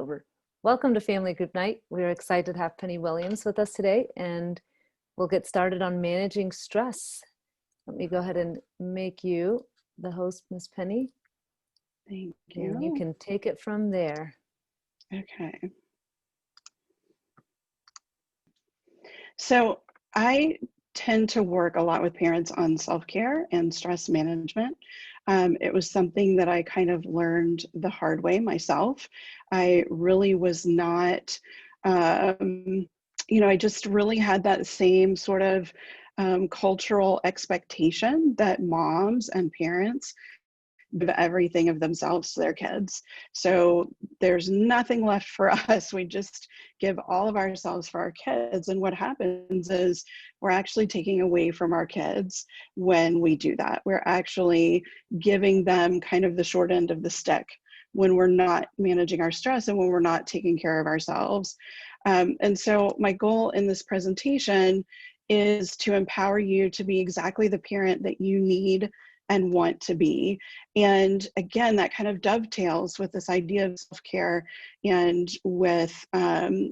over. Welcome to Family Group Night. We're excited to have Penny Williams with us today, and we'll get started on managing stress. Let me go ahead and make you the host, Miss Penny. Thank you. And you can take it from there. Okay. So I tend to work a lot with parents on self-care and stress management. It was something that I kind of learned the hard way myself. I really was not, I just really had that same sort of cultural expectation that moms and parents give everything of themselves to their kids. So there's nothing left for us. We just give all of ourselves for our kids. And what happens is we're actually taking away from our kids when we do that. We're actually giving them kind of the short end of the stick when we're not managing our stress and when we're not taking care of ourselves. And so my goal in this presentation is to empower you to be exactly the parent that you need and want to be. And again, that kind of dovetails with this idea of self-care and with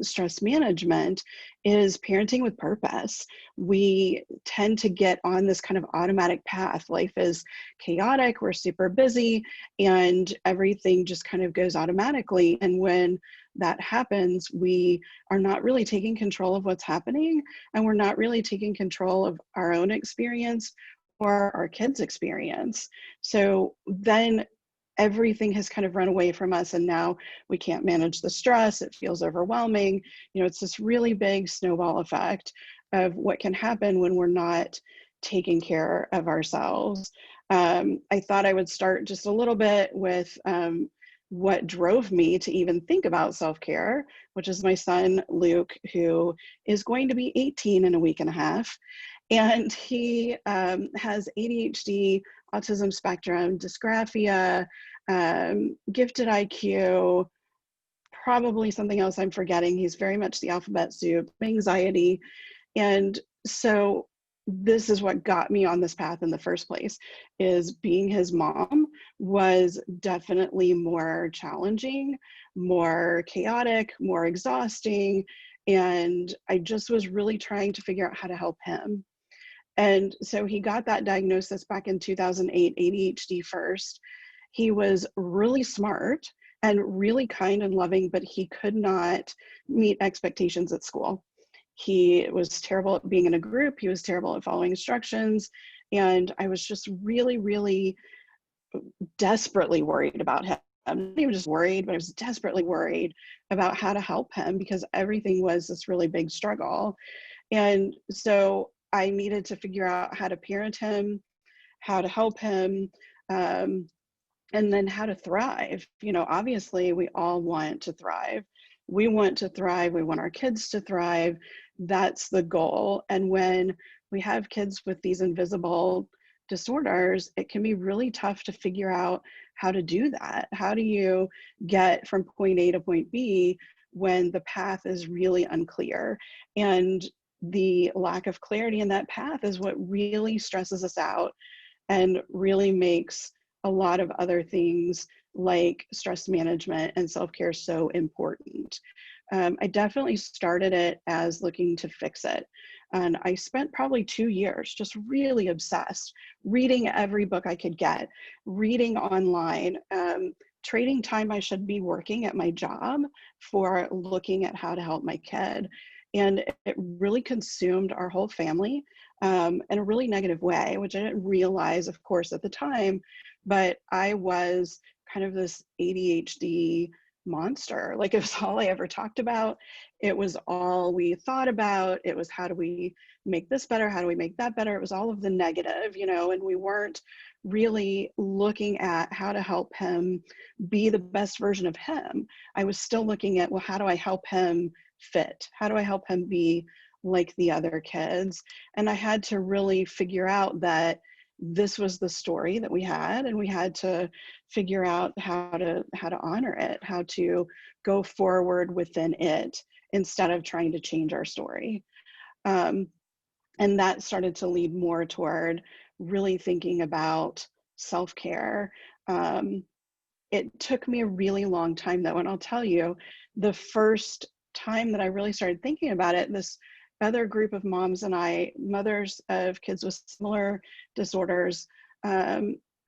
stress management is parenting with purpose. We tend to get on this kind of automatic path. Life is chaotic, we're super busy, and everything just kind of goes automatically. And when that happens, we are not really taking control of what's happening, and we're not really taking control of our own experience or our kids' experience. So then everything has kind of run away from us, and now we can't manage the stress. It feels overwhelming. It's this really big snowball effect of what can happen when we're not taking care of ourselves. I thought I would start just a little bit with what drove me to even think about self-care, which is my son, Luke, who is going to be 18 in a week and a half. And he has ADHD, autism spectrum, dysgraphia, gifted IQ, probably something else I'm forgetting. He's very much the alphabet soup, anxiety. And so this is what got me on this path in the first place, is being his mom was definitely more challenging, more chaotic, more exhausting. And I just was really trying to figure out how to help him. And so he got that diagnosis back in 2008, ADHD first. He was really smart and really kind and loving, but he could not meet expectations at school. He was terrible at being in a group. He was terrible at following instructions. And I was just really, really desperately worried about him. Not even just worried, but I was desperately worried about how to help him because everything was this really big struggle. And so I needed to figure out how to parent him, how to help him, and then how to thrive. Obviously we all want to thrive. We want to thrive. We want our kids to thrive. That's the goal. And when we have kids with these invisible disorders, it can be really tough to figure out how to do that. How do you get from point A to point B when the path is really unclear? And the lack of clarity in that path is what really stresses us out and really makes a lot of other things like stress management and self-care so important. I definitely started it as looking to fix it. And I spent probably 2 years just really obsessed, reading every book I could get, reading online, trading time I should be working at my job for looking at how to help my kid. And it really consumed our whole family in a really negative way, which I didn't realize, of course, at the time, but I was kind of this ADHD monster. Like, it was all I ever talked about. It was all we thought about. It was, how do we make this better? How do we make that better? It was all of the negative, and we weren't really looking at how to help him be the best version of him. I was still looking at, well, how do I help him fit? How do I help him be like the other kids? And I had to really figure out that this was the story that we had, and we had to figure out how to honor it, how to go forward within it instead of trying to change our story. And that started to lead more toward really thinking about self-care. It took me a really long time though, and I'll tell you, the first time that I really started thinking about it, this other group of moms and I, mothers of kids with similar disorders,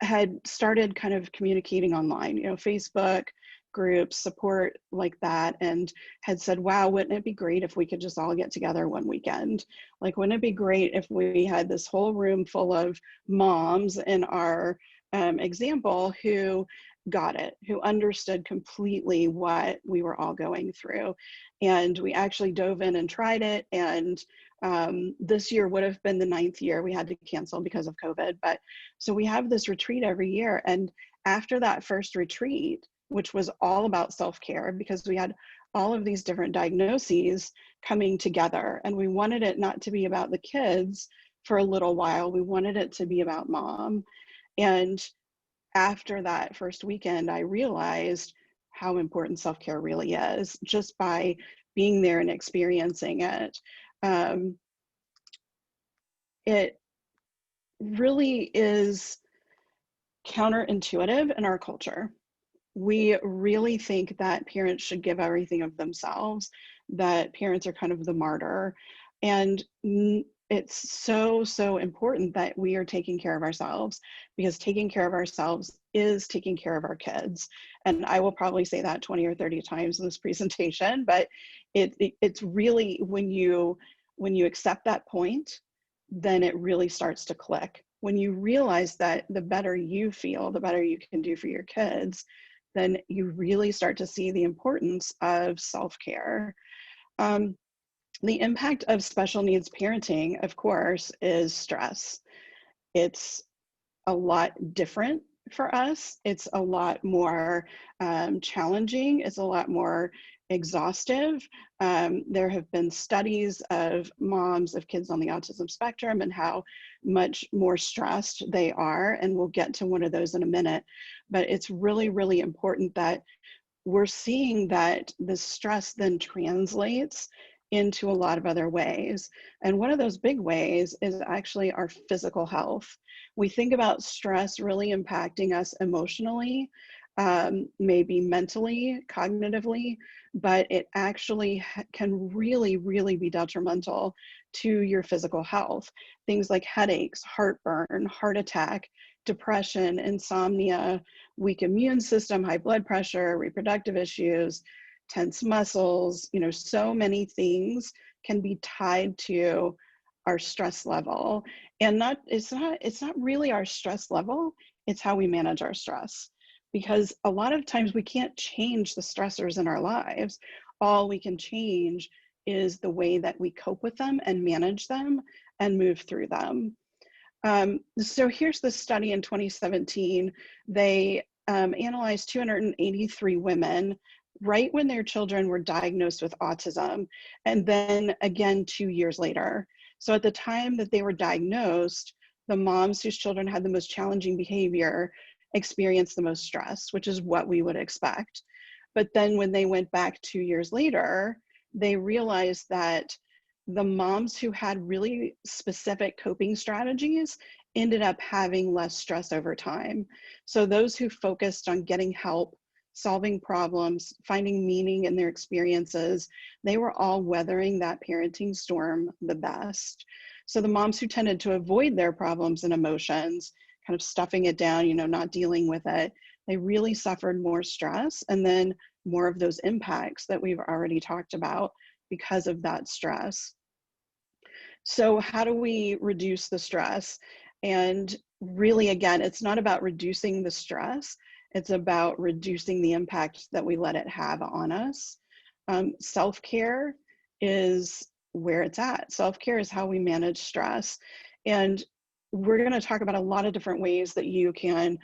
had started kind of communicating online, Facebook groups, support like that, and had said, wow, wouldn't it be great if we could just all get together one weekend? Like, wouldn't it be great if we had this whole room full of moms in our example who got it, who understood completely what we were all going through. And we actually dove in and tried it. And this year would have been the 9th year. We had to cancel because of COVID. But so we have this retreat every year. And after that first retreat, which was all about self-care, because we had all of these different diagnoses coming together, and we wanted it not to be about the kids for a little while. We wanted it to be about mom. And after that first weekend, I realized how important self-care really is, just by being there and experiencing it. It really is counterintuitive in our culture. We really think that parents should give everything of themselves, that parents are kind of the martyr. And it's so, so important that we are taking care of ourselves, because taking care of ourselves is taking care of our kids. And I will probably say that 20 or 30 times in this presentation, but it's really, when you accept that point, then it really starts to click. When you realize that the better you feel, the better you can do for your kids, then you really start to see the importance of self-care. The impact of special needs parenting, of course, is stress. It's a lot different for us. It's a lot more challenging. It's a lot more exhaustive. There have been studies of moms of kids on the autism spectrum and how much more stressed they are. And we'll get to one of those in a minute. But it's really, really important that we're seeing that the stress then translates into a lot of other ways. And one of those big ways is actually our physical health. We think about stress really impacting us emotionally, maybe mentally, cognitively, but it actually can really, really be detrimental to your physical health. Things like headaches, heartburn, heart attack, depression, insomnia, weak immune system, high blood pressure, reproductive issues, tense muscles, so many things can be tied to our stress level. And it's not really our stress level, it's how we manage our stress. Because a lot of times we can't change the stressors in our lives. All we can change is the way that we cope with them and manage them and move through them. So here's the study in 2017. They analyzed 283 women right when their children were diagnosed with autism, and then again 2 years later. So at the time that they were diagnosed, the moms whose children had the most challenging behavior experienced the most stress, which is what we would expect. But then when they went back 2 years later, they realized that the moms who had really specific coping strategies ended up having less stress over time. So those who focused on getting help, solving problems, finding meaning in their experiences, they were all weathering that parenting storm the best. So the moms who tended to avoid their problems and emotions, kind of stuffing it down, not dealing with it, they really suffered more stress, and then more of those impacts that we've already talked about because of that stress. So how do we reduce the stress? And really, again, it's not about reducing the stress, it's about reducing the impact that we let it have on us. Self-care is where it's at. Self-care is how we manage stress. And we're going to talk about a lot of different ways that you can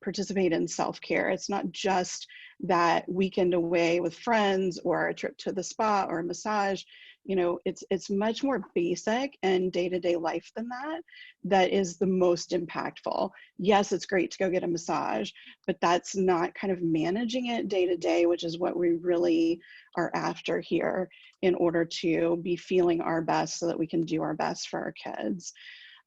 participate in self-care. It's not just that weekend away with friends or a trip to the spa or a massage. It's much more basic and day-to-day life than that is the most impactful. Yes, it's great to go get a massage, but that's not kind of managing it day to day, which is what we really are after here in order to be feeling our best so that we can do our best for our kids.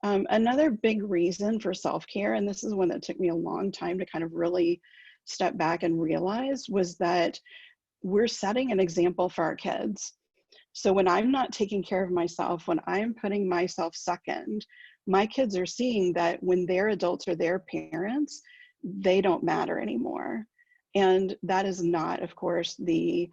Another big reason for self-care, and this is one that took me a long time to kind of really step back and realize, was that we're setting an example for our kids. So when I'm not taking care of myself, when I'm putting myself second, my kids are seeing that when their adults or their parents, they don't matter anymore. And that is not, of course, the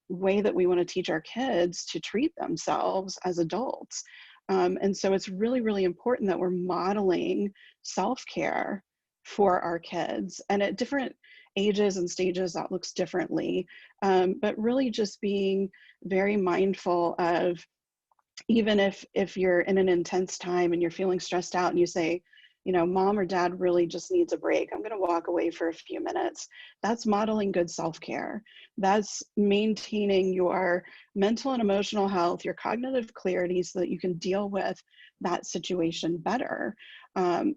way that we want to teach our kids to treat themselves as adults. And so it's really, really important that we're modeling self-care for our kids. And at different ages and stages, that looks differently. But really just being very mindful of, even if you're in an intense time and you're feeling stressed out and you say, you know, mom or dad really just needs a break, I'm going to walk away for a few minutes. That's modeling good self-care. That's maintaining your mental and emotional health, your cognitive clarity, so that you can deal with that situation better.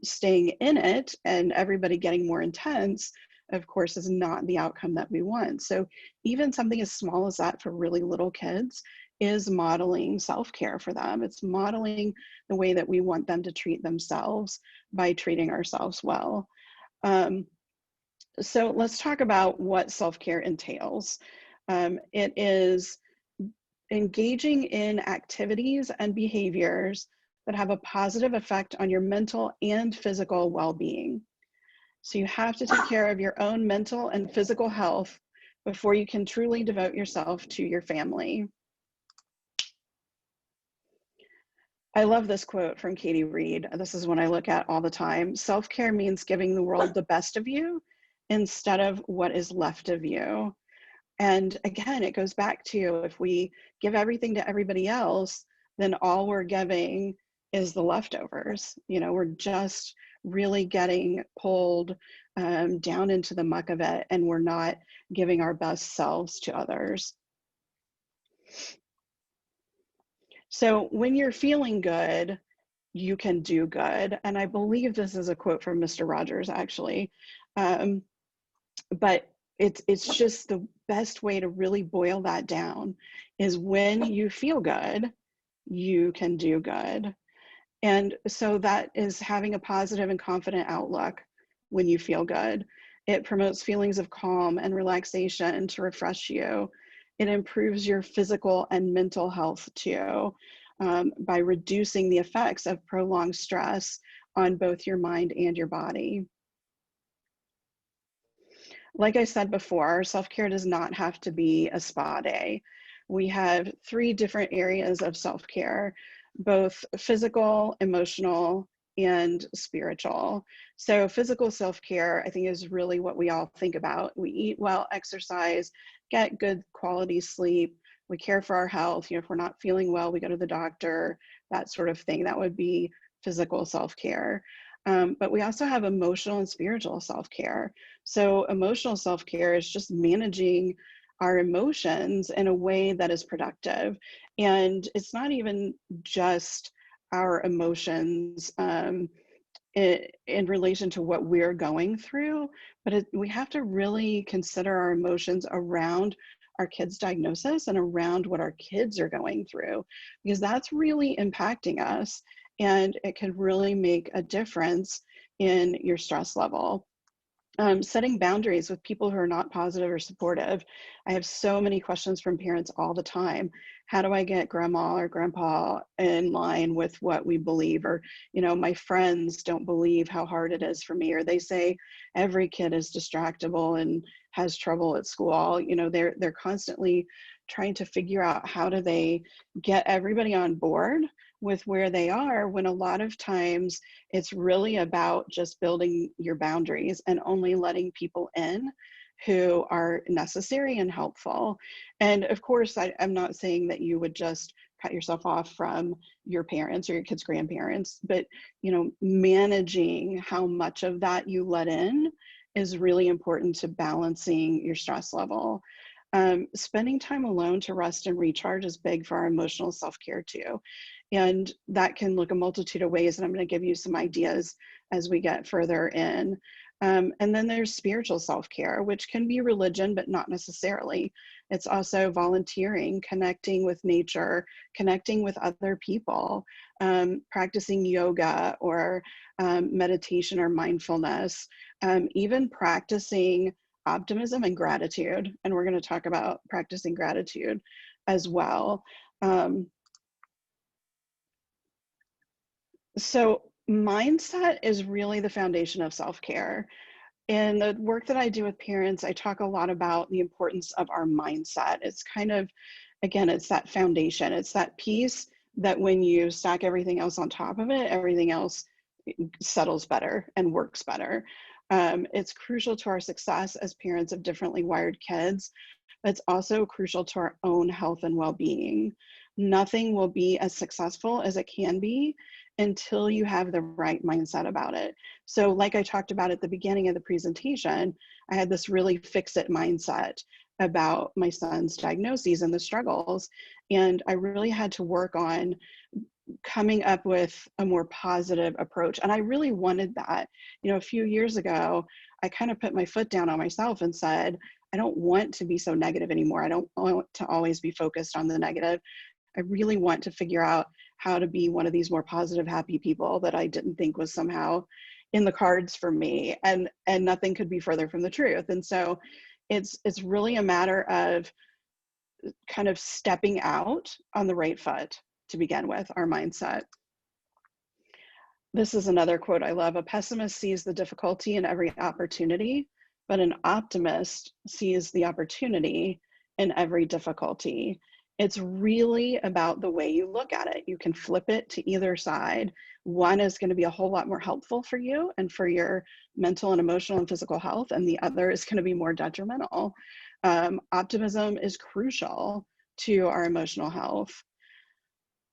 Staying in it and everybody getting more intense, of course, is not the outcome that we want. So even something as small as that for really little kids is modeling self-care for them. It's modeling the way that we want them to treat themselves by treating ourselves well. So let's talk about what self-care entails. It is engaging in activities and behaviors that have a positive effect on your mental and physical well-being. So you have to take care of your own mental and physical health before you can truly devote yourself to your family. I love this quote from Katie Reed. This is one I look at all the time. Self-care means giving the world the best of you instead of what is left of you. And again, it goes back to, if we give everything to everybody else, then all we're giving is the leftovers. You know, we're just really getting pulled down into the muck of it, and we're not giving our best selves to others. So when you're feeling good, you can do good. And I believe this is a quote from Mr. Rogers, actually. But it's just the best way to really boil that down is, when you feel good, you can do good. And so that is having a positive and confident outlook when you feel good. It promotes feelings of calm and relaxation to refresh you. It improves your physical and mental health too, by reducing the effects of prolonged stress on both your mind and your body. Like I said before, self-care does not have to be a spa day. We have 3 different areas of self-care, both physical, emotional, and spiritual. So physical self-care, I think, is really what we all think about. We eat well, exercise, get good quality sleep. We care for our health. You know, if we're not feeling well, we go to the doctor, that sort of thing. That would be physical self-care. But we also have emotional and spiritual self-care. So emotional self-care is just managing our emotions in a way that is productive. And it's not even just our emotions in relation to what we're going through, but we have to really consider our emotions around our kids' diagnosis and around what our kids are going through, because that's really impacting us, and it can really make a difference in your stress level. Setting boundaries with people who are not positive or supportive. I have so many questions from parents all the time. How do I get grandma or grandpa in line with what we believe? Or, you know, my friends don't believe how hard it is for me, or they say every kid is distractible and has trouble at school. You know, they're constantly trying to figure out how do they get everybody on board with where they are, when a lot of times it's really about just building your boundaries and only letting people in who are necessary and helpful. And of course, I'm not saying that you would just cut yourself off from your parents or your kids' grandparents, but, you know, managing how much of that you let in is really important to balancing your stress level. Spending time alone to rest and recharge is big for our emotional self-care too. And that can look a multitude of ways, and I'm going to give you some ideas as we get further in. And then there's spiritual self-care, which can be religion, but not necessarily. It's also volunteering, connecting with nature, connecting with other people, practicing yoga or meditation or mindfulness, even practicing optimism and gratitude. And we're going to talk about practicing gratitude as well. So mindset is really the foundation of self-care. In the work that I do with parents, I talk a lot about the importance of our mindset. It's kind of, again, it's that foundation. It's that piece that when you stack everything else on top of it, everything else settles better and works better. It's crucial to our success as parents of differently wired kids. But it's also crucial to our own health and well-being. Nothing will be as successful as it can be until you have the right mindset about it. So like I talked about at the beginning of the presentation, I had this really fix-it mindset about my son's diagnoses and the struggles. And I really had to work on coming up with a more positive approach. And I really wanted that. You know, a few years ago, I kind of put my foot down on myself and said, I don't want to be so negative anymore. I don't want to always be focused on the negative. I really want to figure out how to be one of these more positive, happy people that I didn't think was somehow in the cards for me. And nothing could be further from the truth. And so it's really a matter of kind of stepping out on the right foot to begin with, our mindset. This is another quote I love. A pessimist sees the difficulty in every opportunity, but an optimist sees the opportunity in every difficulty. It's really about the way you look at it. You can flip it to either side. One is going to be a whole lot more helpful for you and for your mental and emotional and physical health, and the other is going to be more detrimental. Optimism is crucial to our emotional health.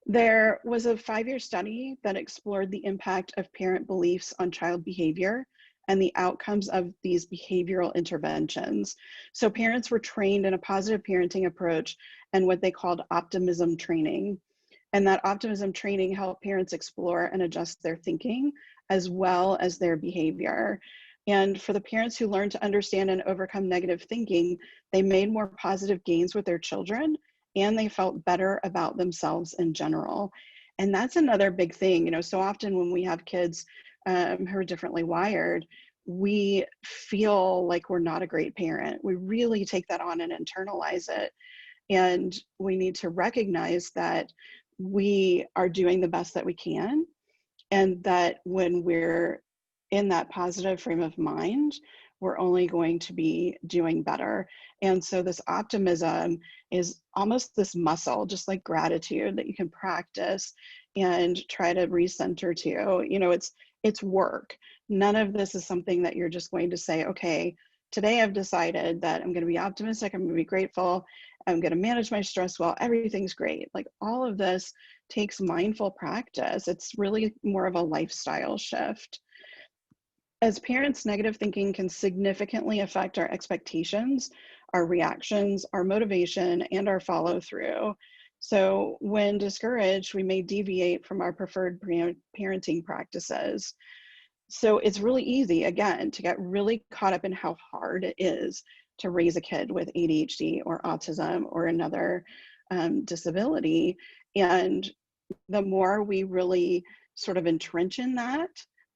There was a 5-year study that explored the impact of parent beliefs on child behavior and the outcomes of these behavioral interventions. So parents were trained in a positive parenting approach and what they called optimism training. And that optimism training helped parents explore and adjust their thinking as well as their behavior. And for the parents who learned to understand and overcome negative thinking, they made more positive gains with their children and they felt better about themselves in general. And that's another big thing. You know, so often when we have kids who are differently wired, we feel like we're not a great parent. We really take that on and internalize it. And we need to recognize that we are doing the best that we can, and that when we're in that positive frame of mind, we're only going to be doing better. And so this optimism is almost this muscle, just like gratitude, that you can practice and try to recenter to. You know, it's work. None of this is something that you're just going to say, okay, today I've decided that I'm going to be optimistic, I'm going to be grateful, I'm going to manage my stress well, everything's great. Like all of this takes mindful practice. It's really more of a lifestyle shift. As parents, negative thinking can significantly affect our expectations, our reactions, our motivation, and our follow through. So when discouraged, we may deviate from our preferred parenting practices. So it's really easy, again, to get really caught up in how hard it is to raise a kid with ADHD or autism or another disability. And the more we really sort of entrench in that,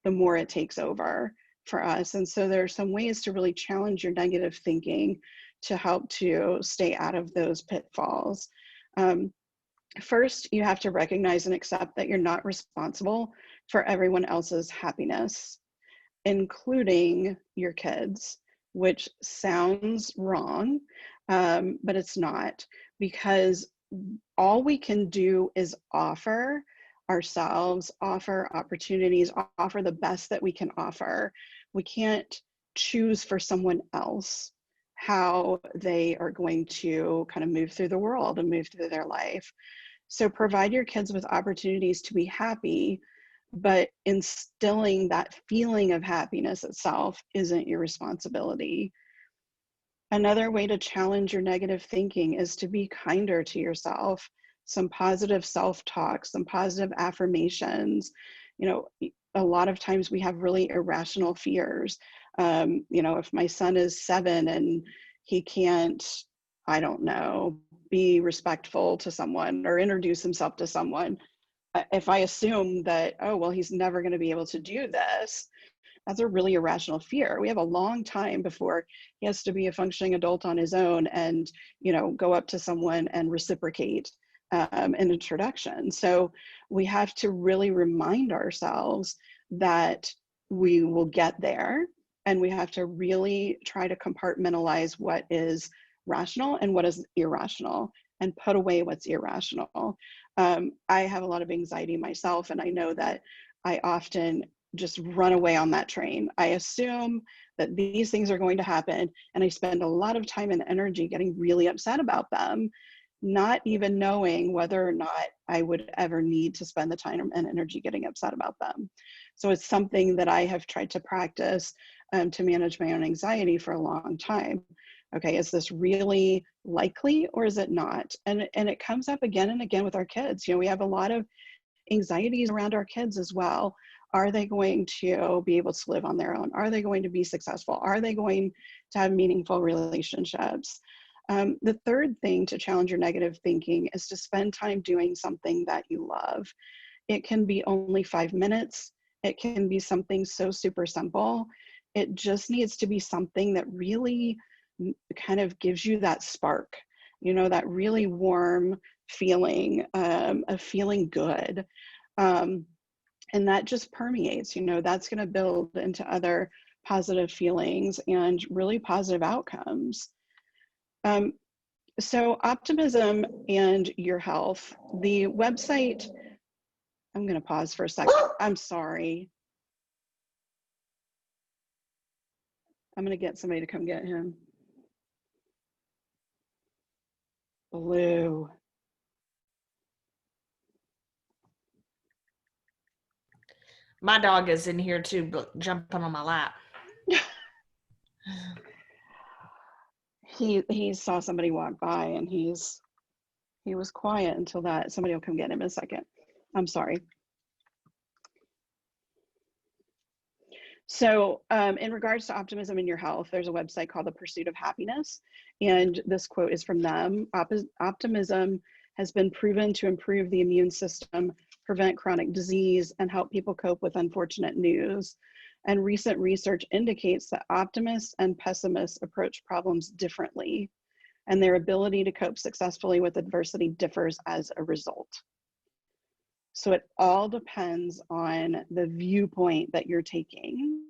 the more it takes over for us. And so there are some ways to really challenge your negative thinking to help to stay out of those pitfalls. First, you have to recognize and accept that you're not responsible for everyone else's happiness, including your kids, which sounds wrong, but it's not, because all we can do is offer ourselves, offer opportunities, offer the best that we can offer. We can't choose for someone else how they are going to kind of move through the world and move through their life. So provide your kids with opportunities to be happy, but instilling that feeling of happiness itself isn't your responsibility. Another way to challenge your negative thinking is to be kinder to yourself. Some positive self-talk, some positive affirmations. You know, a lot of times we have really irrational fears. You know, if my son is 7 and he can't, I don't know, be respectful to someone or introduce himself to someone, if I assume that, oh, well, he's never going to be able to do this, That's a really irrational fear. We have a long time before he has to be a functioning adult on his own and, go up to someone and reciprocate an introduction. So we have to really remind ourselves that we will get there, and we have to really try to compartmentalize what is rational and what is irrational, and put away what's irrational. I have a lot of anxiety myself, and I know that I often just run away on that train. I assume that these things are going to happen, and I spend a lot of time and energy getting really upset about them, not even knowing whether or not I would ever need to spend the time and energy getting upset about them. So it's something that I have tried to practice to manage my own anxiety for a long time. Okay, is this really likely or is it not? And it comes up again and again with our kids. We have a lot of anxieties around our kids as well. Are they going to be able to live on their own? Are they going to be successful? Are they going to have meaningful relationships? The third thing to challenge your negative thinking is to spend time doing something that you love. It can be only 5 minutes. It can be something so super simple. It just needs to be something that really kind of gives you that spark, that really warm feeling of feeling good. And that just permeates, that's going to build into other positive feelings and really positive outcomes. So optimism and your health, the website, I'm going to pause for a second. I'm sorry. I'm going to get somebody to come get him. Blue. My dog is in here too, jumping on my lap. He saw somebody walk by, and he was quiet until that. Somebody will come get him in a second. I'm sorry. So in regards to optimism in your health, there's a website called The Pursuit of Happiness. And this quote is from them. Optimism has been proven to improve the immune system, prevent chronic disease, and help people cope with unfortunate news. And recent research indicates that optimists and pessimists approach problems differently, and their ability to cope successfully with adversity differs as a result. So it all depends on the viewpoint that you're taking,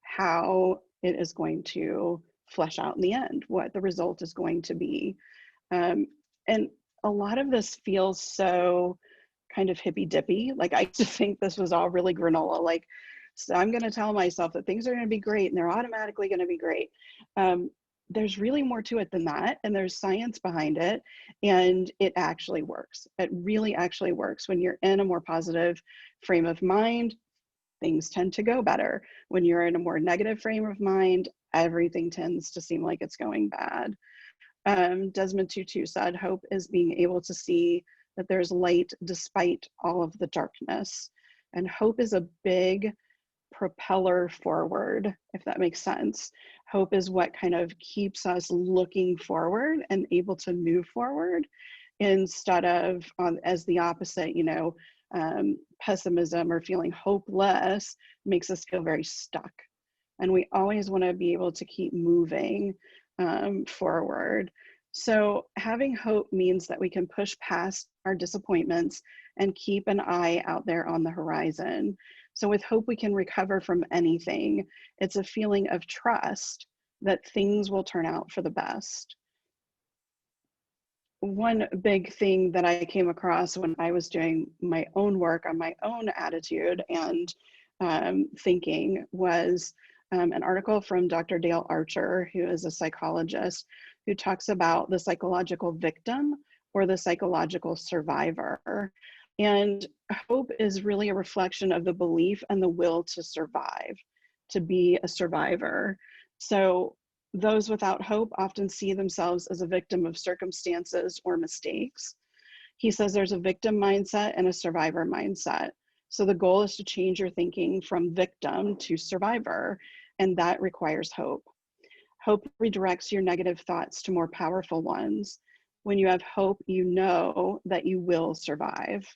how it is going to flesh out in the end, what the result is going to be. And a lot of this feels so kind of hippy dippy. Like I used to think this was all really granola. Like, so I'm going to tell myself that things are going to be great and they're automatically going to be great. There's really more to it than that. And there's science behind it. And it actually works. It really actually works. When you're in a more positive frame of mind, things tend to go better. When you're in a more negative frame of mind, everything tends to seem like it's going bad. Desmond Tutu said, hope is being able to see that there's light despite all of the darkness. And hope is a big propeller forward, if that makes sense. Hope is what kind of keeps us looking forward and able to move forward, instead of as the opposite, pessimism or feeling hopeless makes us feel very stuck. And we always want to be able to keep moving forward. So having hope means that we can push past our disappointments and keep an eye out there on the horizon. So with hope, we can recover from anything. It's a feeling of trust that things will turn out for the best. One big thing that I came across when I was doing my own work on my own attitude and thinking was an article from Dr. Dale Archer, who is a psychologist, who talks about the psychological victim or the psychological survivor. And hope is really a reflection of the belief and the will to survive, to be a survivor. So those without hope often see themselves as a victim of circumstances or mistakes. He says there's a victim mindset and a survivor mindset. So the goal is to change your thinking from victim to survivor, and that requires hope. Hope redirects your negative thoughts to more powerful ones. When you have hope, you know that you will survive.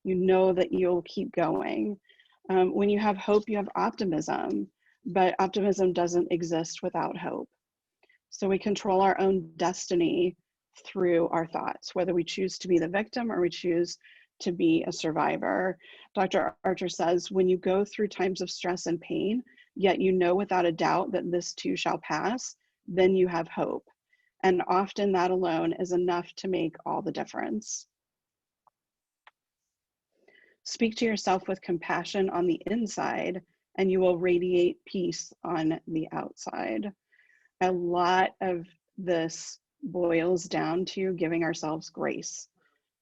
You know that you'll keep going. When you have hope, you have optimism, but optimism doesn't exist without hope. So we control our own destiny through our thoughts, whether we choose to be the victim or we choose to be a survivor. Dr. Archer says, when you go through times of stress and pain, yet you know without a doubt that this too shall pass, then you have hope. And often that alone is enough to make all the difference. Speak to yourself with compassion on the inside, and you will radiate peace on the outside. A lot of this boils down to giving ourselves grace.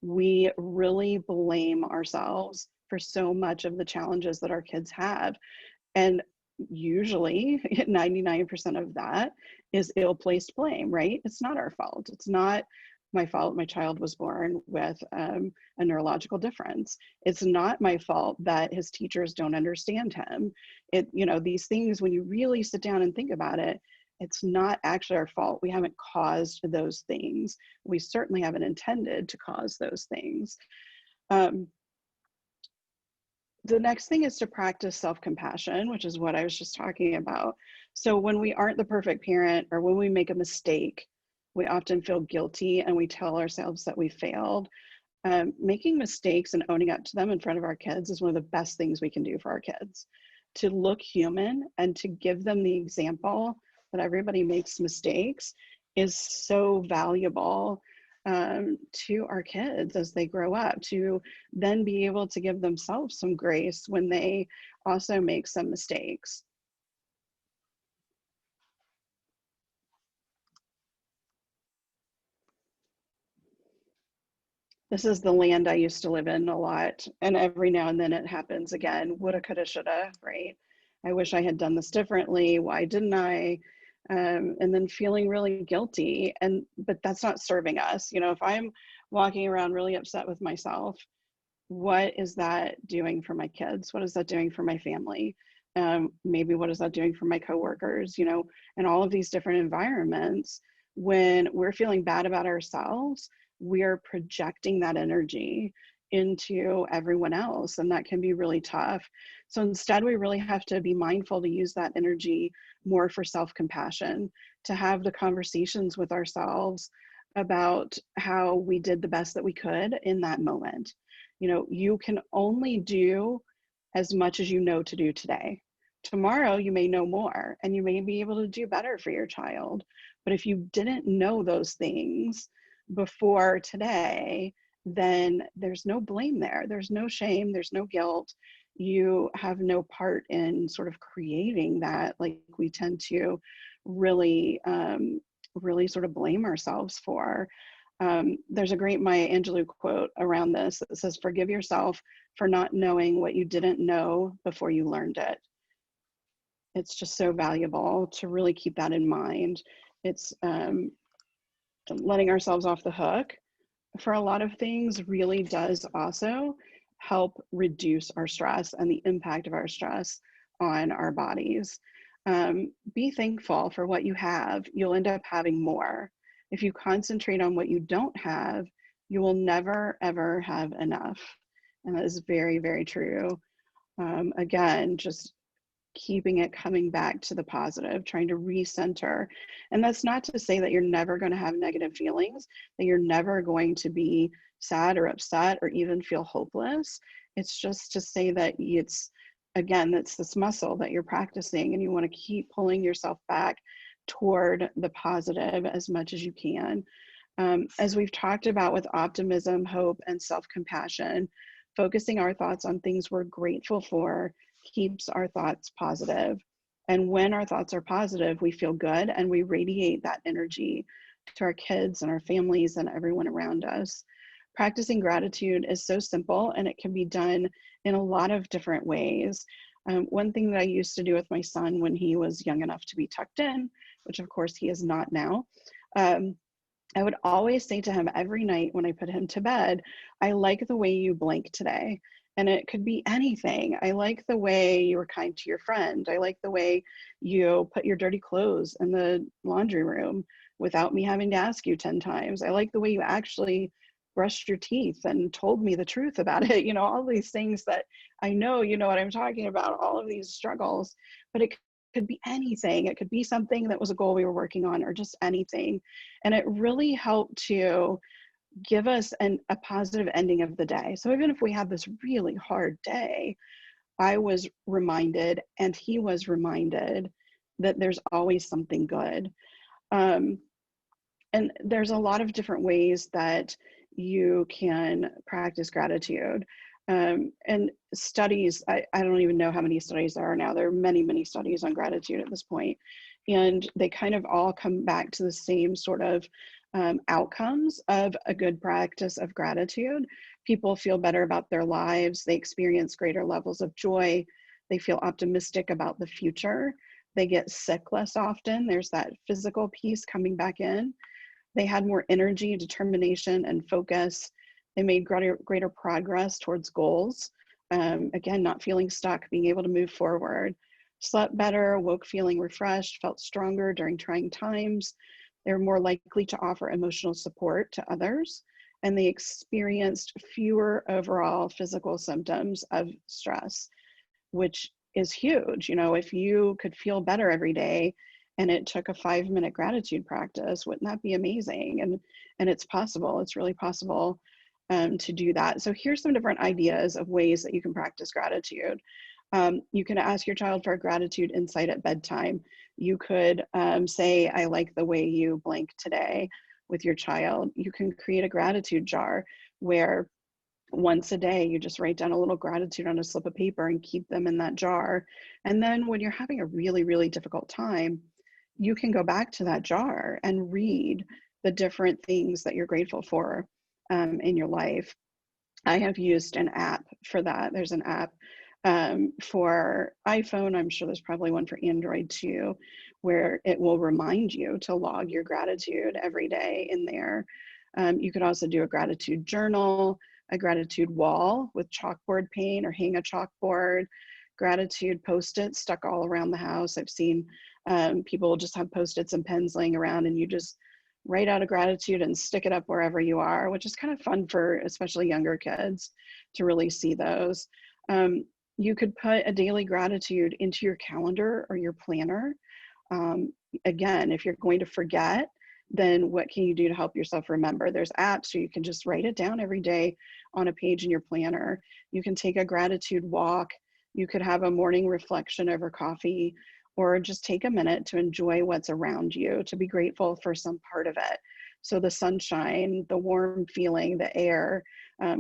We really blame ourselves for so much of the challenges that our kids have. And usually 99% of that is ill-placed blame, right? It's not our fault. It's not my fault my child was born with a neurological difference. It's not my fault that his teachers don't understand him. These things, when you really sit down and think about it, it's not actually our fault. We haven't caused those things. We certainly haven't intended to cause those things. The next thing is to practice self-compassion, which is what I was just talking about. So when we aren't the perfect parent, or when we make a mistake, we often feel guilty and we tell ourselves that we failed. Making mistakes and owning up to them in front of our kids is one of the best things we can do for our kids. To look human and to give them the example that everybody makes mistakes is so valuable to our kids as they grow up, to then be able to give themselves some grace when they also make some mistakes. This is the land I used to live in a lot, and every now and then it happens again. Woulda, coulda, shoulda, right? I wish I had done this differently. Why didn't I? And then feeling really guilty. But that's not serving us. If I'm walking around really upset with myself, what is that doing for my kids? What is that doing for my family? Maybe what is that doing for my coworkers? And all of these different environments, when we're feeling bad about ourselves, we're projecting that energy into everyone else, and that can be really tough. So instead, we really have to be mindful to use that energy more for self-compassion, to have the conversations with ourselves about how we did the best that we could in that moment. You can only do as much as you know to do today. Tomorrow, you may know more and you may be able to do better for your child. But if you didn't know those things before today, then there's no blame there. There's no shame. There's no guilt. You have no part in sort of creating that, like we tend to really, really sort of blame ourselves for. There's a great Maya Angelou quote around this that says, "Forgive yourself for not knowing what you didn't know before you learned it." It's just so valuable to really keep that in mind. It's letting ourselves off the hook for a lot of things really does also help reduce our stress and the impact of our stress on our bodies. Be thankful for what you have. You'll end up having more. If you concentrate on what you don't have, you will never, ever have enough. And that is very, very true. Again, just keeping it coming back to the positive, trying to recenter. And that's not to say that you're never going to have negative feelings, that you're never going to be sad or upset or even feel hopeless. It's just to say that again, that's this muscle that you're practicing, and you want to keep pulling yourself back toward the positive as much as you can. As we've talked about with optimism, hope, and self-compassion, focusing our thoughts on things we're grateful for keeps our thoughts positive. And when our thoughts are positive, we feel good and we radiate that energy to our kids and our families and everyone around us. Practicing gratitude is so simple, and it can be done in a lot of different ways. One thing that I used to do with my son when he was young enough to be tucked in, which of course he is not now, I would always say to him every night when I put him to bed, "I like the way you blink today." And it could be anything. "I like the way you were kind to your friend. I like the way you put your dirty clothes in the laundry room without me having to ask you 10 times. I like the way you actually brushed your teeth and told me the truth about it. All these things that I know, what I'm talking about, all of these struggles, but it could be anything. It could be something that was a goal we were working on, or just anything. And it really helped to give us a positive ending of the day. So even if we had this really hard day, I was reminded, and he was reminded, that there's always something good. And there's a lot of different ways that you can practice gratitude. And studies, I don't even know how many studies there are now. There are many, many studies on gratitude at this point. And they kind of all come back to the same sort of outcomes of a good practice of gratitude. People feel better about their lives. They experience greater levels of joy. They feel optimistic about the future. They get sick less often. There's that physical piece coming back in. They had more energy, determination, and focus. They made greater progress towards goals. Again, not feeling stuck, being able to move forward. Slept better, woke feeling refreshed, felt stronger during trying times. They're more likely to offer emotional support to others, and they experienced fewer overall physical symptoms of stress, which is huge. If you could feel better every day and it took a 5-minute gratitude practice, wouldn't that be amazing? And it's possible. It's really possible to do that. So here's some different ideas of ways that you can practice gratitude. You can ask your child for a gratitude insight at bedtime. You could say, I like the way you blank today with your child. You can create a gratitude jar where once a day you just write down a little gratitude on a slip of paper and keep them in that jar. And then when you're having a really, really difficult time, you can go back to that jar and read the different things that you're grateful for in your life. I have used an app for that. There's an app for iPhone. I'm sure there's probably one for Android too, where it will remind you to log your gratitude every day in there. You could also do a gratitude journal, a gratitude wall with chalkboard paint, or hang a chalkboard, gratitude post-its stuck all around the house. I've seen people just have post-its and pens laying around, and you just write out a gratitude and stick it up wherever you are, which is kind of fun for especially younger kids to really see those. You could put a daily gratitude into your calendar or your planner. Again, if you're going to forget, then what can you do to help yourself remember? There's apps, so you can just write it down every day on a page in your planner. You can take a gratitude walk. You could have a morning reflection over coffee, or just take a minute to enjoy what's around you, to be grateful for some part of it. So the sunshine, the warm feeling, the air,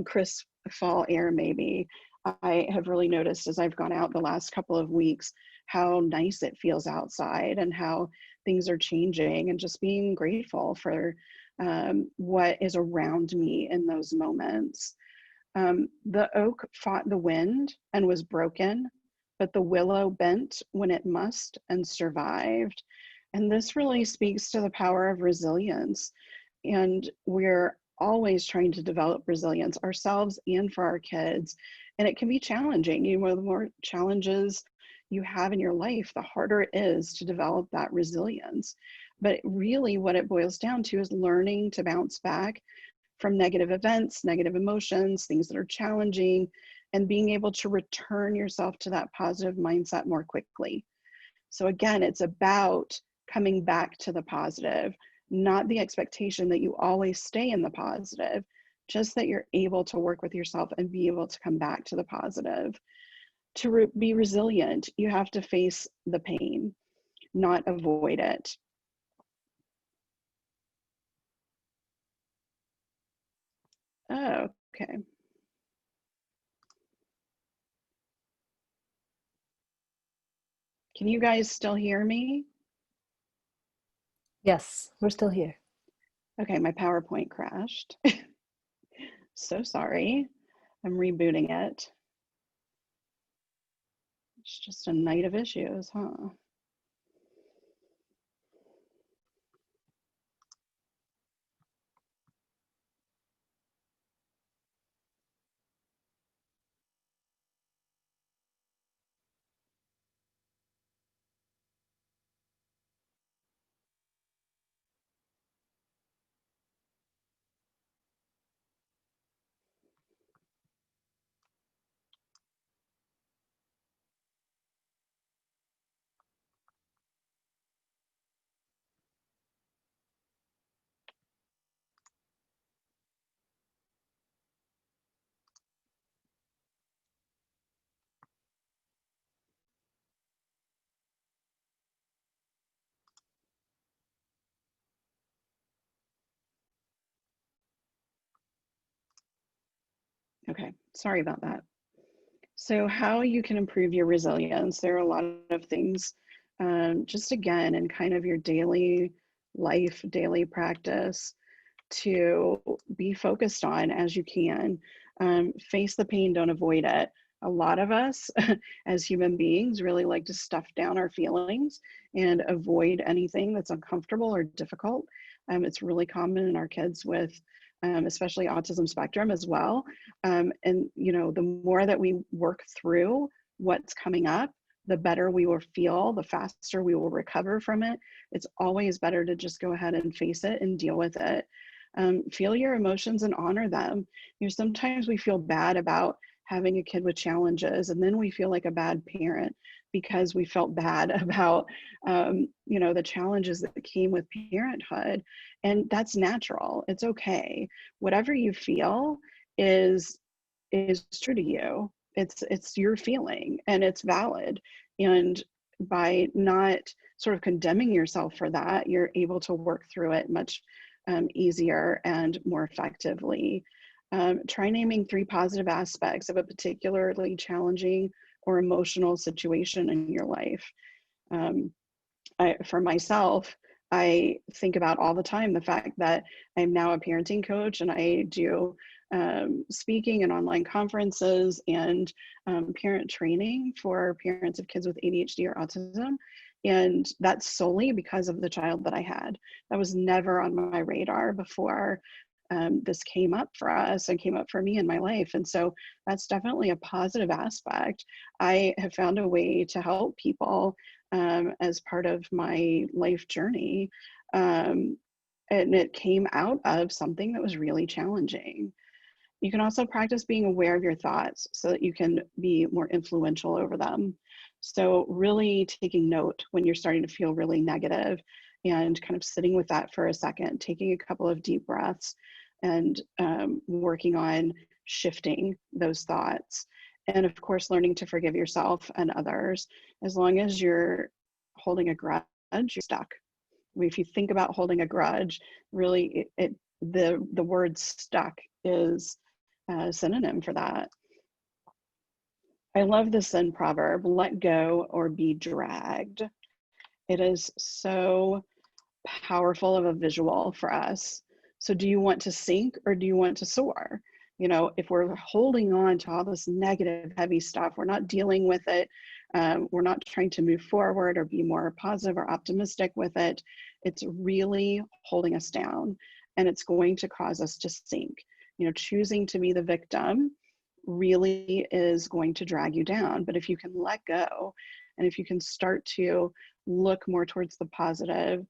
crisp fall air maybe. I have really noticed as I've gone out the last couple of weeks how nice it feels outside and how things are changing, and just being grateful for what is around me in those moments. The oak fought the wind and was broken, but the willow bent when it must and survived. And this really speaks to the power of resilience. And we're always trying to develop resilience ourselves and for our kids. And it can be challenging. The more challenges you have in your life, the harder it is to develop that resilience. But really what it boils down to is learning to bounce back from negative events, negative emotions, things that are challenging, and being able to return yourself to that positive mindset more quickly. So again, it's about coming back to the positive, not the expectation that you always stay in the positive, just that you're able to work with yourself and be able to come back to the positive. To be resilient, you have to face the pain, not avoid it. Oh, okay. Can you guys still hear me? Yes, we're still here. Okay, my PowerPoint crashed. So sorry. I'm rebooting it. It's just a night of issues, huh? Okay, sorry about that. So how you can improve your resilience, there are a lot of things, just again, in kind of your daily life, daily practice to be focused on as you can. Face the pain, don't avoid it. A lot of us as human beings really like to stuff down our feelings and avoid anything that's uncomfortable or difficult. It's really common in our kids with especially autism spectrum as well. And you know, the more that we work through what's coming up, the better we will feel, the faster we will recover from it. It's always better to just go ahead and face it and deal with it. Feel your emotions and honor them. You know, sometimes we feel bad about having a kid with challenges, and then we feel like a bad parent because we felt bad about, you know, the challenges that came with parenthood. And that's natural. It's okay. Whatever you feel is true to you. It's your feeling and it's valid. And by not sort of condemning yourself for that, you're able to work through it much easier and more effectively. Try naming 3 positive aspects of a particularly challenging or emotional situation in your life. For myself, I think about all the time the fact that I'm now a parenting coach and I do speaking and online conferences and parent training for parents of kids with ADHD or autism. And that's solely because of the child that I had. That was never on my radar before this came up for us and came up for me in my life. And so that's definitely a positive aspect. I have found a way to help people as part of my life journey. And it came out of something that was really challenging. You can also practice being aware of your thoughts so that you can be more influential over them. So really taking note when you're starting to feel really negative and kind of sitting with that for a second, taking a couple of deep breaths and working on shifting those thoughts. And of course, learning to forgive yourself and others. As long as you're holding a grudge, you're stuck. If you think about holding a grudge, really the word stuck is a synonym for that. I love the Zen proverb, let go or be dragged. It is so powerful of a visual for us. So do you want to sink or do you want to soar? You know, if we're holding on to all this negative, heavy stuff, we're not dealing with it, we're not trying to move forward or be more positive or optimistic with it, it's really holding us down and it's going to cause us to sink. You know, choosing to be the victim really is going to drag you down. But if you can let go and if you can start to look more towards the positive,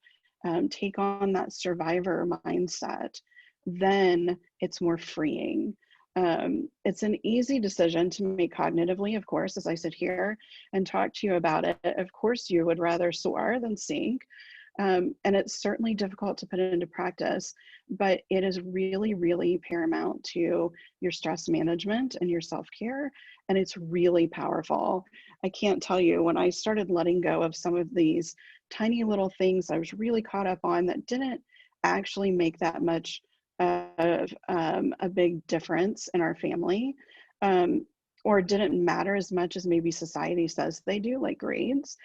take on that survivor mindset, then it's more freeing. It's an easy decision to make cognitively, of course, as I sit here and talk to you about it. Of course, you would rather soar than sink. And it's certainly difficult to put into practice, but it is really, really paramount to your stress management and your self-care. And it's really powerful. I can't tell you, when I started letting go of some of these tiny little things I was really caught up on that didn't actually make that much of a big difference in our family, or didn't matter as much as maybe society says they do, like grades,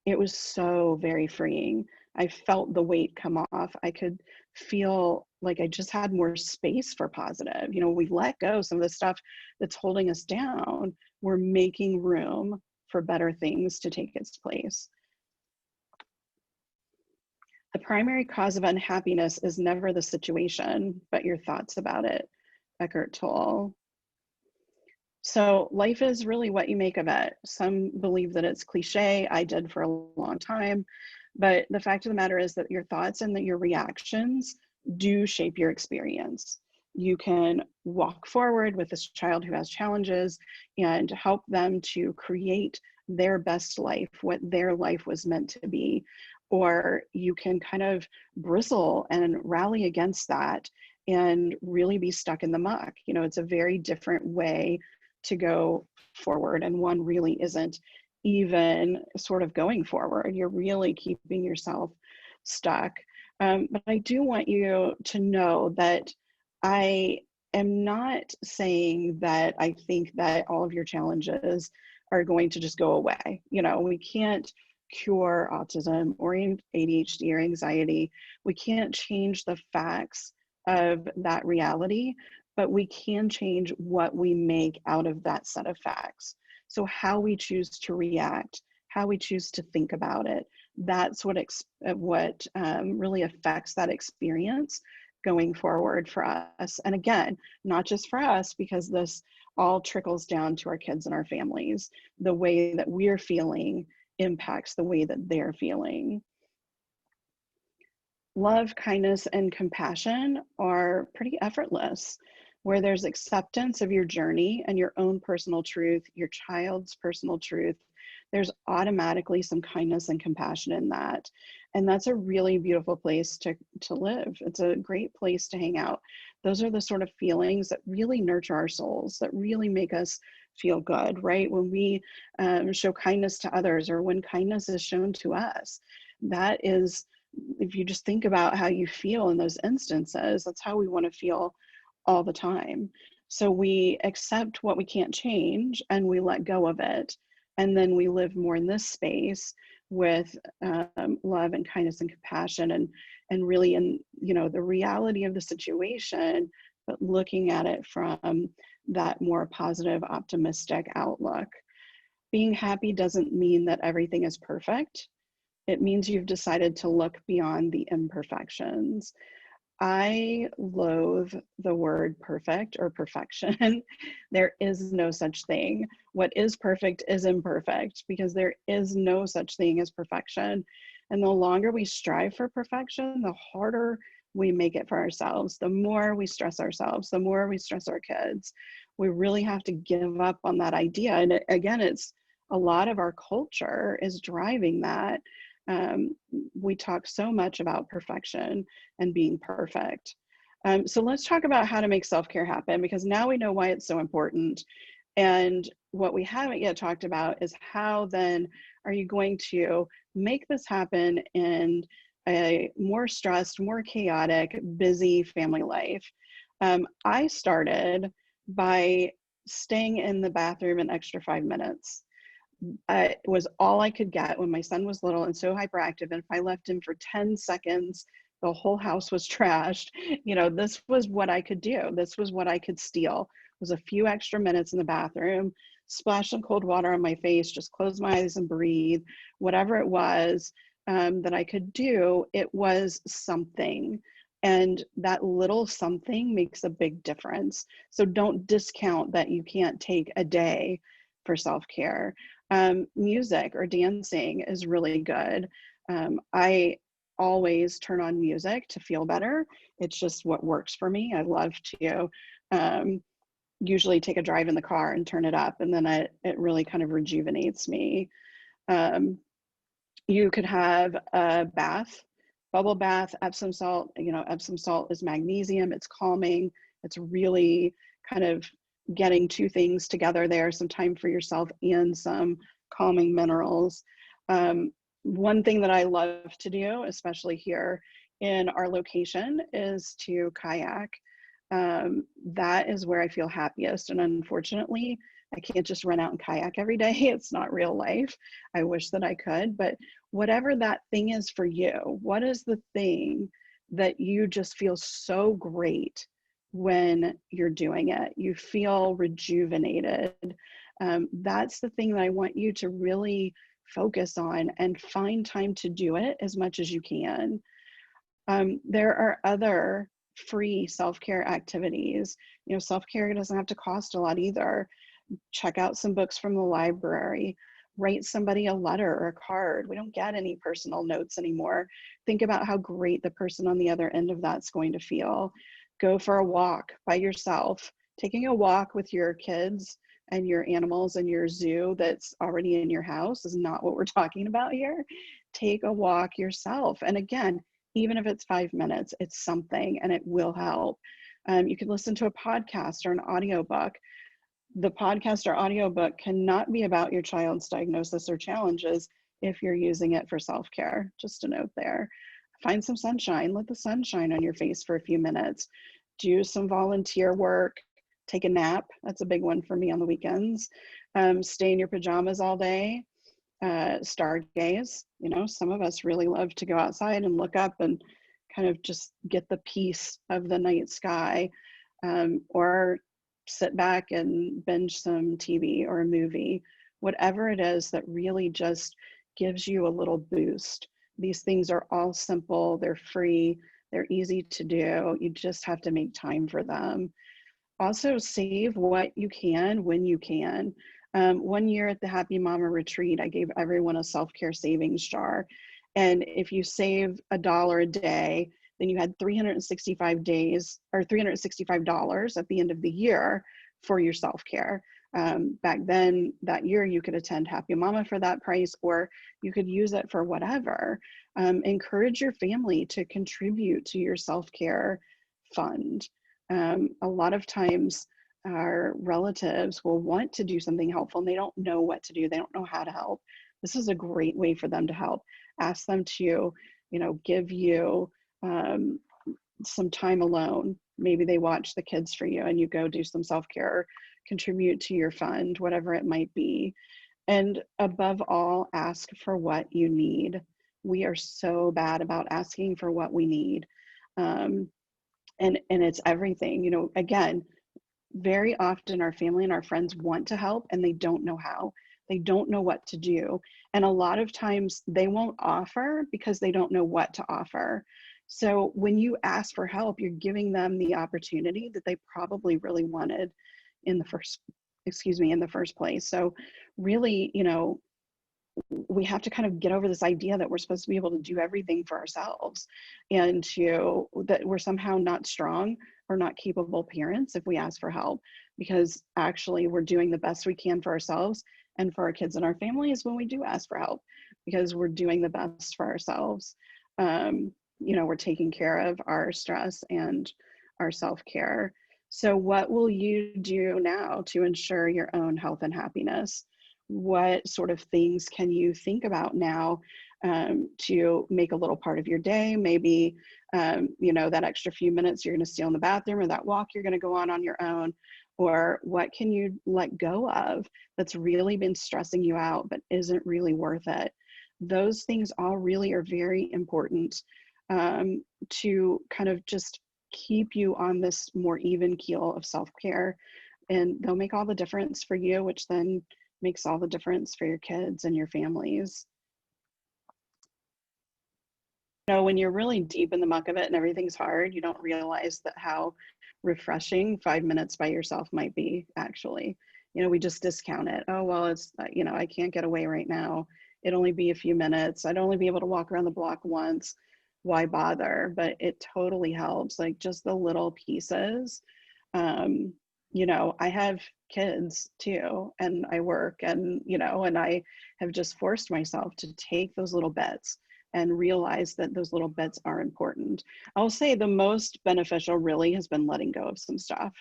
it was so very freeing. I felt the weight come off. I could feel like I just had more space for positive. You know, we let go some of the stuff that's holding us down. We're making room for better things to take its place. The primary cause of unhappiness is never the situation, but your thoughts about it. Eckhart Tolle. So life is really what you make of it. Some believe that it's cliche. I did for a long time. But the fact of the matter is that your thoughts and that your reactions do shape your experience. You can walk forward with this child who has challenges and help them to create their best life, what their life was meant to be. Or you can kind of bristle and rally against that and really be stuck in the muck. You know, it's a very different way to go forward, and one really isn't even sort of going forward. You're really keeping yourself stuck. But I do want you to know that I am not saying that I think that all of your challenges are going to just go away. You know, we can't cure autism or ADHD or anxiety. We can't change the facts of that reality, but we can change what we make out of that set of facts. So how we choose to react, how we choose to think about it, that's what really affects that experience going forward for us. And again, not just for us, because this all trickles down to our kids and our families. The way that we're feeling impacts the way that they're feeling. Love, kindness, and compassion are pretty effortless, where there's acceptance of your journey and your own personal truth, your child's personal truth. There's automatically some kindness and compassion in that. And that's a really beautiful place to live. It's a great place to hang out. Those are the sort of feelings that really nurture our souls, that really make us feel good, right? When we show kindness to others, or when kindness is shown to us, that is, if you just think about how you feel in those instances, that's how we want to feel all the time. So we accept what we can't change and we let go of it. And then we live more in this space with love and kindness and compassion, and really in, you know, the reality of the situation, but looking at it from that more positive, optimistic outlook. Being happy doesn't mean that everything is perfect. It means you've decided to look beyond the imperfections. I loathe the word perfect or perfection. There is no such thing. What is perfect is imperfect, because there is no such thing as perfection. And the longer we strive for perfection, the harder we make it for ourselves. The more we stress ourselves, the more we stress our kids. We really have to give up on that idea. And again, it's a lot of our culture is driving that. We talk so much about perfection and being perfect. So let's talk about how to make self-care happen, because now we know why it's so important. And what we haven't yet talked about is how then are you going to make this happen in a more stressed, more chaotic, busy family life. I started by staying in the bathroom an extra 5 minutes. It was all I could get when my son was little and so hyperactive. And if I left him for 10 seconds, the whole house was trashed. You know, this was what I could do. This was what I could steal, was a few extra minutes in the bathroom, splash some cold water on my face, just close my eyes and breathe. Whatever it was that I could do, it was something. And that little something makes a big difference. So don't discount that you can't take a day for self-care. Music or dancing is really good. I always turn on music to feel better. It's just what works for me. I love to usually take a drive in the car and turn it up, and then it really kind of rejuvenates me. You could have a bath, bubble bath, Epsom salt. You know, Epsom salt is magnesium, it's calming, it's really kind of getting two things together there, some time for yourself and some calming minerals. One thing that I love to do, especially here in our location, is to kayak. That is where I feel happiest. And unfortunately, I can't just run out and kayak every day. It's not real life. I wish that I could, but whatever that thing is for you, what is the thing that you just feel so great when you're doing it? You feel rejuvenated. That's the thing that I want you to really focus on and find time to do it as much as you can. There are other free self-care activities. You know, self-care doesn't have to cost a lot either. Check out some books from the library, write somebody a letter or a card. We don't get any personal notes anymore. Think about how great the person on the other end of that's going to feel. Go for a walk by yourself. Taking a walk with your kids and your animals and your zoo that's already in your house is not what we're talking about here. Take a walk yourself. And again, even if it's 5 minutes, it's something and it will help. You can listen to a podcast or an audiobook. The podcast or audiobook cannot be about your child's diagnosis or challenges if you're using it for self-care. Just a note there. Find some sunshine. Let the sun shine on your face for a few minutes. do some volunteer work, take a nap. That's a big one for me on the weekends. Stay in your pajamas all day, stargaze. You know, some of us really love to go outside and look up and kind of just get the peace of the night sky, or sit back and binge some TV or a movie, whatever it is that really just gives you a little boost. These things are all simple, they're free, they're easy to do. You just have to make time for them. Also, save what you can when you can. One year at the Happy Mama retreat, I gave everyone a self-care savings jar. And if you save $1 a day, then you had 365 days or $365 at the end of the year for your self-care. Back then, that year, you could attend Happy Mama for that price, or you could use it for whatever. Encourage your family to contribute to your self-care fund. A lot of times, our relatives will want to do something helpful and they don't know what to do. They don't know how to help. This is a great way for them to help. Ask them to, you know, give you some time alone. Maybe they watch the kids for you and you go do some self-care, contribute to your fund, whatever it might be. And above all, ask for what you need. We are so bad about asking for what we need. And it's everything. You know, again, very often our family and our friends want to help and they don't know how. They don't know what to do. And a lot of times they won't offer because they don't know what to offer. So when you ask for help, you're giving them the opportunity that they probably really wanted in the first place. So really, you know, we have to kind of get over this idea that we're supposed to be able to do everything for ourselves, and that we're somehow not strong or not capable parents if we ask for help, because actually we're doing the best we can for ourselves and for our kids and our families when we do ask for help, because we're doing the best for ourselves. You know, we're taking care of our stress and our self-care. So what will you do now to ensure your own health and happiness? What sort of things can you think about now to make a little part of your day? Maybe, you know, that extra few minutes you're going to steal in the bathroom, or that walk you're going to go on your own, or what can you let go of that's really been stressing you out but isn't really worth it? Those things all really are very important to kind of just keep you on this more even keel of self-care, and they'll make all the difference for you, which then makes all the difference for your kids and your families. You know, when you're really deep in the muck of it and everything's hard, you don't realize that how refreshing 5 minutes by yourself might be, actually. You know, we just discount it. Oh, well, it's, you know, I can't get away right now. It'd only be a few minutes. I'd only be able to walk around the block once. Why bother? But it totally helps, like just the little pieces. You know, I have kids too, and I work, and, you know, and I have just forced myself to take those little bits and realize that those little bits are important. I'll say the most beneficial really has been letting go of some stuff,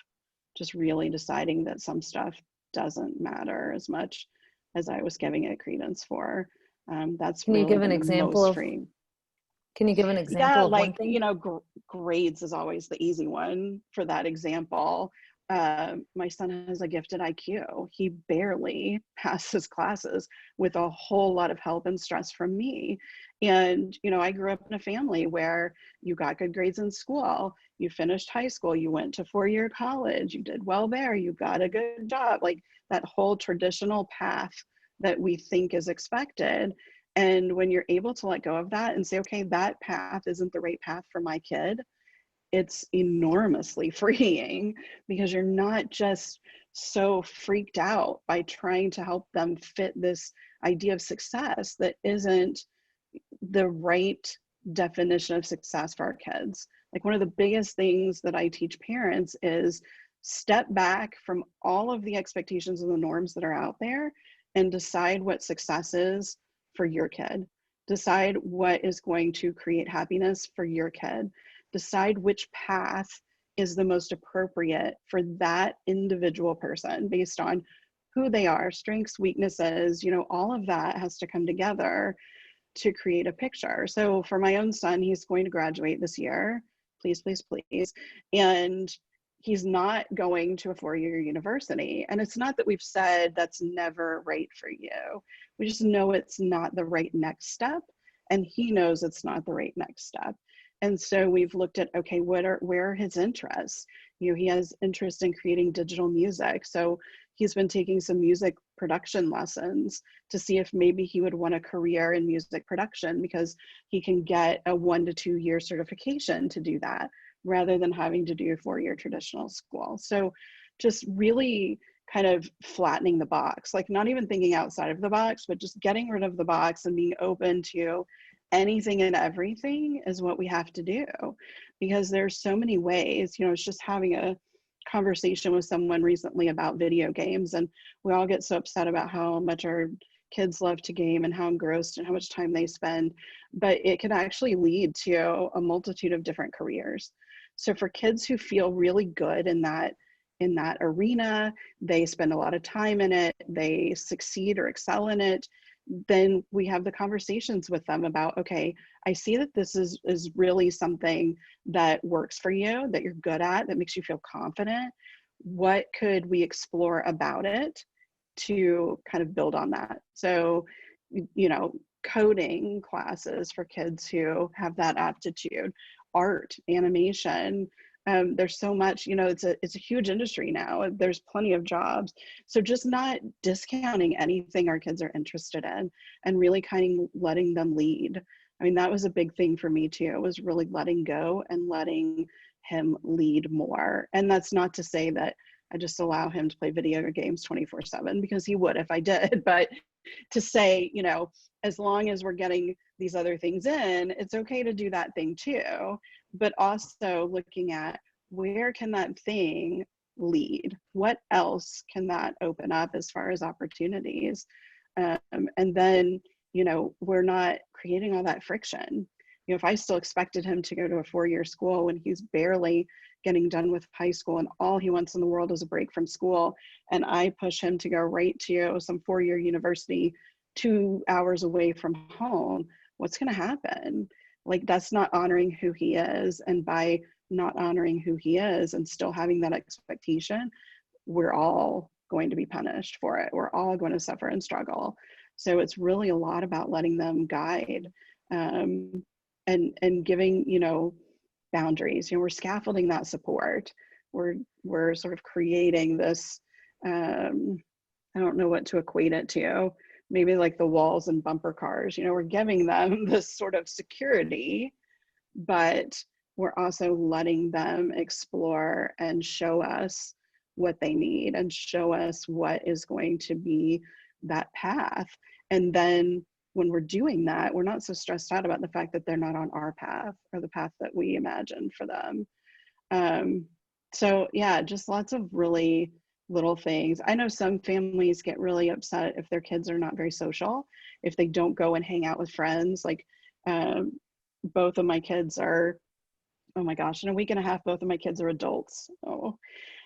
just really deciding that some stuff doesn't matter as much as I was giving it credence for. That's Can you really give an been the example most of, freeing. can you give an Yeah, example of one like, thing? you know, grades is always the easy one for that example. My son has a gifted IQ. He barely passes classes with a whole lot of help and stress from me. And, you know, I grew up in a family where you got good grades in school, you finished high school, you went to 4-year college, you did well there, you got a good job, like that whole traditional path that we think is expected. And when you're able to let go of that and say, okay, that path isn't the right path for my kid, it's enormously freeing, because you're not just so freaked out by trying to help them fit this idea of success that isn't the right definition of success for our kids. Like, one of the biggest things that I teach parents is step back from all of the expectations and the norms that are out there and decide what success is for your kid. Decide what is going to create happiness for your kid. Decide which path is the most appropriate for that individual person based on who they are, strengths, weaknesses, you know, all of that has to come together to create a picture. So for my own son, he's going to graduate this year. please, please, please. And he's not going to a 4-year university. And it's not that we've said that's never right for you. We just know it's not the right next step. And he knows it's not the right next step. And so we've looked at, okay, where are his interests? He has interest in creating digital music. So he's been taking some music production lessons to see if maybe he would want a career in music production, because he can get a 1 to 2 year certification to do that rather than having to do a 4-year traditional school. So just really kind of flattening the box, like not even thinking outside of the box, but just getting rid of the box and being open to anything and everything is what we have to do, because there's so many ways. It's just having a conversation with someone recently about video games, and we all get so upset about how much our kids love to game and how engrossed and how much time they spend, but it can actually lead to a multitude of different careers. So for kids who feel really good in that arena, they spend a lot of time in it, they succeed or excel in it, then we have the conversations with them about, okay, I see that this is really something that works for you, that you're good at, that makes you feel confident. What could we explore about it to kind of build on that? So, coding classes for kids who have that aptitude, art, animation. There's so much, it's a huge industry now. There's plenty of jobs. So just not discounting anything our kids are interested in and really kind of letting them lead. I mean, that was a big thing for me too, was really letting go and letting him lead more. And that's not to say that I just allow him to play video games 24/7, because he would if I did, but to say, as long as we're getting these other things in, it's okay to do that thing too. But also looking at, where can that thing lead? What else can that open up as far as opportunities? And then, we're not creating all that friction. If I still expected him to go to a 4-year school when he's barely getting done with high school and all he wants in the world is a break from school, and I push him to go right to some 4-year university 2 hours away from home, what's going to happen? Like, that's not honoring who he is. And by not honoring who he is and still having that expectation, we're all going to be punished for it. We're all going to suffer and struggle. So it's really a lot about letting them guide, and giving, boundaries. We're scaffolding that support. We're sort of creating this, I don't know what to equate it to, maybe like the walls and bumper cars. We're giving them this sort of security, but we're also letting them explore and show us what they need and show us what is going to be that path. And then when we're doing that, we're not so stressed out about the fact that they're not on our path or the path that we imagined for them. So yeah, just lots of really little things. I know some families get really upset if their kids are not very social, if they don't go and hang out with friends. Like, both of my kids are, oh my gosh, in a week and a half, both of my kids are adults. Oh,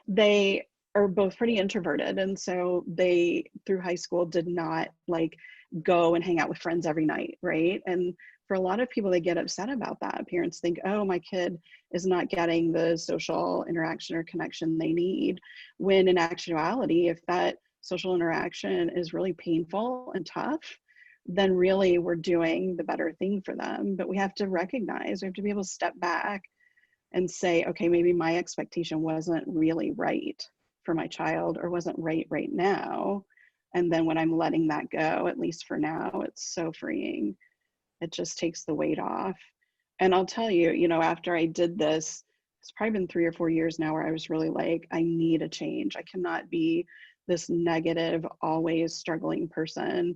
they are both pretty introverted. And so they, through high school, did not like go and hang out with friends every night, right? And for a lot of people, they get upset about that. Parents think, oh, my kid is not getting the social interaction or connection they need. When in actuality, if that social interaction is really painful and tough, then really we're doing the better thing for them. But we have to recognize, we have to be able to step back and say, okay, maybe my expectation wasn't really right for my child, or wasn't right now. And then when I'm letting that go, at least for now, it's so freeing. It just takes the weight off. And I'll tell you, after I did this, it's probably been 3 or 4 years now where I was really like, I need a change. I cannot be this negative, always struggling person.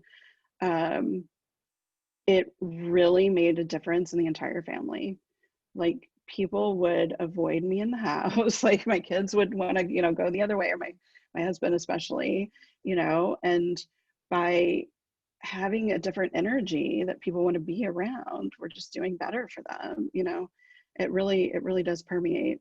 It really made a difference in the entire family. Like, people would avoid me in the house. Like, my kids would want to, go the other way, or my husband especially, and by having a different energy that people want to be around, we're just doing better for them. It really does permeate.